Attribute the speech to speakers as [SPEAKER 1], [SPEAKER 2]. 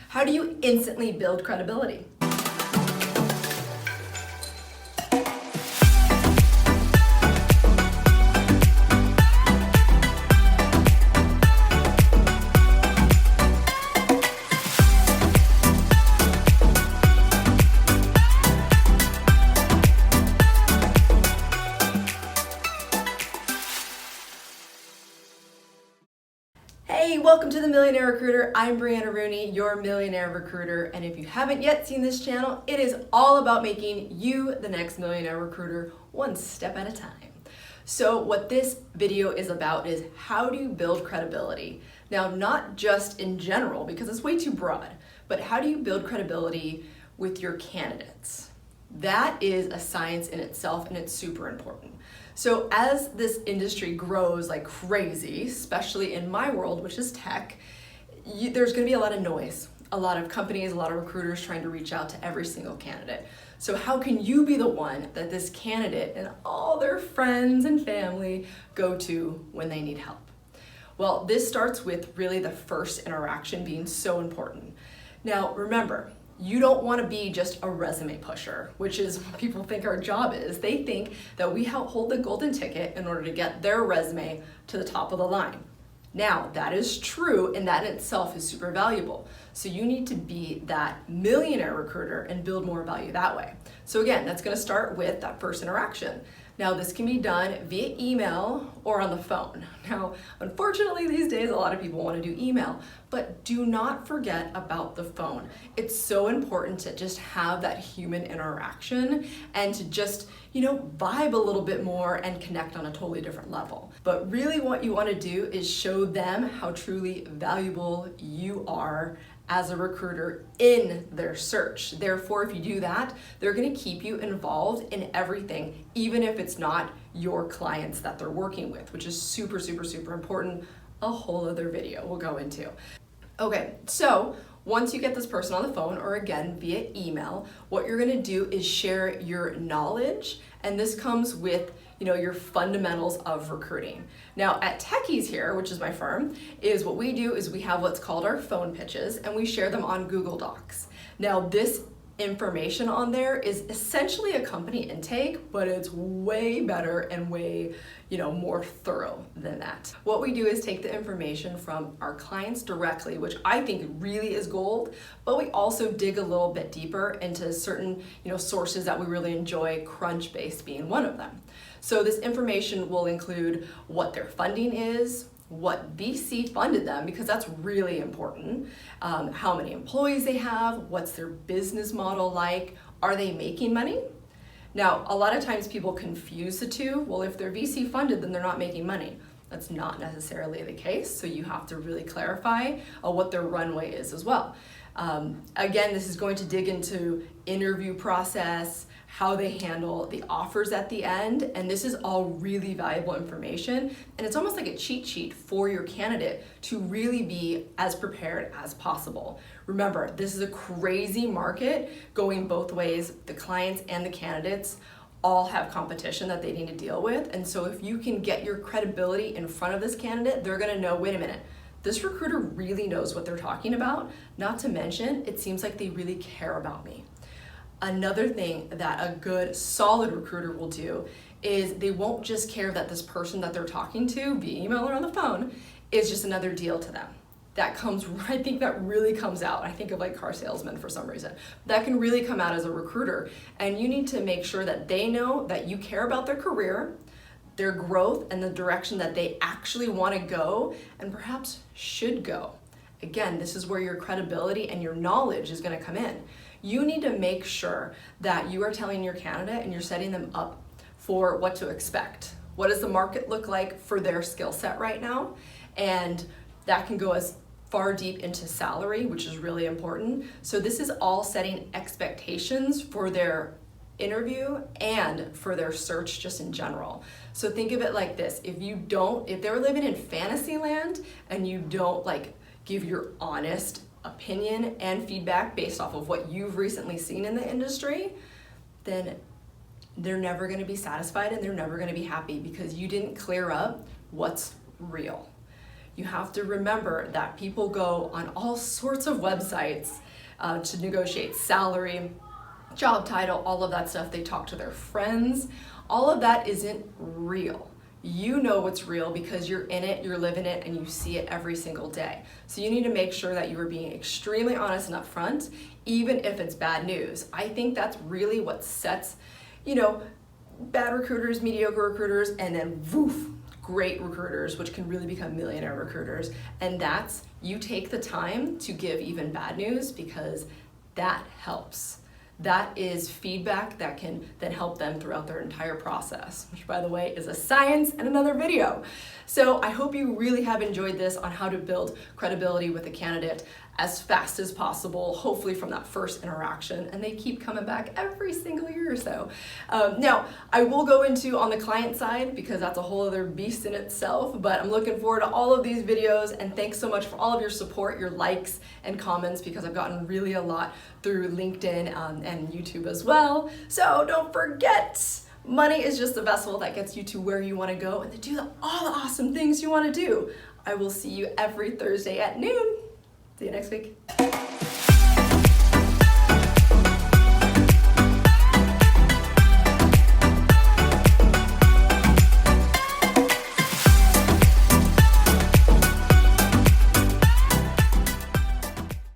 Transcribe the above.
[SPEAKER 1] How do you instantly build credibility? Hey, welcome to the Millionaire Recruiter. I'm Brianna Rooney, your Millionaire Recruiter. And if you haven't yet seen this channel, it is all about making you the next Millionaire Recruiter one step at a time. So what this video is about is how do you build credibility? Now, not just in general, because it's way too broad, but how do you build credibility with your candidates? That is a science in itself, and it's super important. So as this industry grows like crazy, especially in my world, which is tech, there's gonna be a lot of noise, a lot of companies, a lot of recruiters trying to reach out to every single candidate. So how can you be the one that this candidate and all their friends and family go to when they need help? Well, this starts with really the first interaction being so important. Now, remember, you don't want to be just a resume pusher, which is what people think our job is. They think that we hold the golden ticket in order to get their resume to the top of the line. Now, that is true, and that in itself is super valuable. So you need to be that millionaire recruiter and build more value that way. So again, that's going to start with that first interaction. Now, this can be done via email or on the phone. Now, unfortunately, these days, a lot of people want to do email, but do not forget about the phone. It's so important to just have that human interaction and to just, vibe a little bit more and connect on a totally different level. But really what you want to do is show them how truly valuable you are as a recruiter in their search. Therefore, if you do that, they're going to keep you involved in everything, even if it's not your clients that they're working with, which is super, super, super important. A whole other video we'll go into. Okay, so once you get this person on the phone, or again via email, what you're going to do is share your knowledge, and this comes with your fundamentals of recruiting. Now at Techies here, which is my firm, is what we do is we have what's called our phone pitches, and we share them on Google Docs. Now this information on there is essentially a company intake, but it's way better and way more thorough than that. What we do is take the information from our clients directly, which I think really is gold, but we also dig a little bit deeper into certain sources that we really enjoy, Crunchbase being one of them. So this information will include what their funding is, what VC funded them, because that's really important, how many employees they have, what's their business model like, are they making money? Now, a lot of times people confuse the two. Well, if they're VC funded, then they're not making money. That's not necessarily the case, so you have to really clarify what their runway is as well. Again, this is going to dig into interview process, how they handle the offers at the end, and this is all really valuable information, and it's almost like a cheat sheet for your candidate to really be as prepared as possible. Remember, this is a crazy market going both ways. The clients and the candidates all have competition that they need to deal with, and so if you can get your credibility in front of this candidate, they're gonna know, wait a minute, this recruiter really knows what they're talking about, not to mention, it seems like they really care about me. Another thing that a good, solid recruiter will do is they won't just care that this person that they're talking to via email or on the phone is just another deal to them. I think that really comes out. I think of like car salesmen for some reason. That can really come out as a recruiter, and you need to make sure that they know that you care about their career, their growth, and the direction that they actually want to go and perhaps should go. Again, this is where your credibility and your knowledge is going to come in. You need to make sure that you are telling your candidate and you're setting them up for what to expect. What does the market look like for their skill set right now? And that can go as far deep into salary, which is really important. So this is all setting expectations for their interview and for their search just in general. So think of it like this. If they're living in fantasy land and you don't give your honest opinion and feedback based off of what you've recently seen in the industry, then they're never going to be satisfied and they're never going to be happy because you didn't clear up what's real. You have to remember that people go on all sorts of websites to negotiate salary, job title, all of that stuff. They talk to their friends. All of that isn't real. You know what's real because you're in it, you're living it, and you see it every single day. So you need to make sure that you are being extremely honest and upfront, even if it's bad news. I think that's really what sets, bad recruiters, mediocre recruiters, and then woof, great recruiters, which can really become millionaire recruiters. And that's, you take the time to give even bad news because that helps. That is feedback that can then help them throughout their entire process, which by the way is a science and another video. So I hope you really have enjoyed this on how to build credibility with a candidate as fast as possible, hopefully from that first interaction, and they keep coming back every single year or so. Now, I will go into on the client side because that's a whole other beast in itself, but I'm looking forward to all of these videos, and thanks so much for all of your support, your likes and comments, because I've gotten really a lot through LinkedIn and YouTube as well. So don't forget, money is just the vessel that gets you to where you want to go and to do all the awesome things you want to do. I will see you every Thursday at noon. See you next week.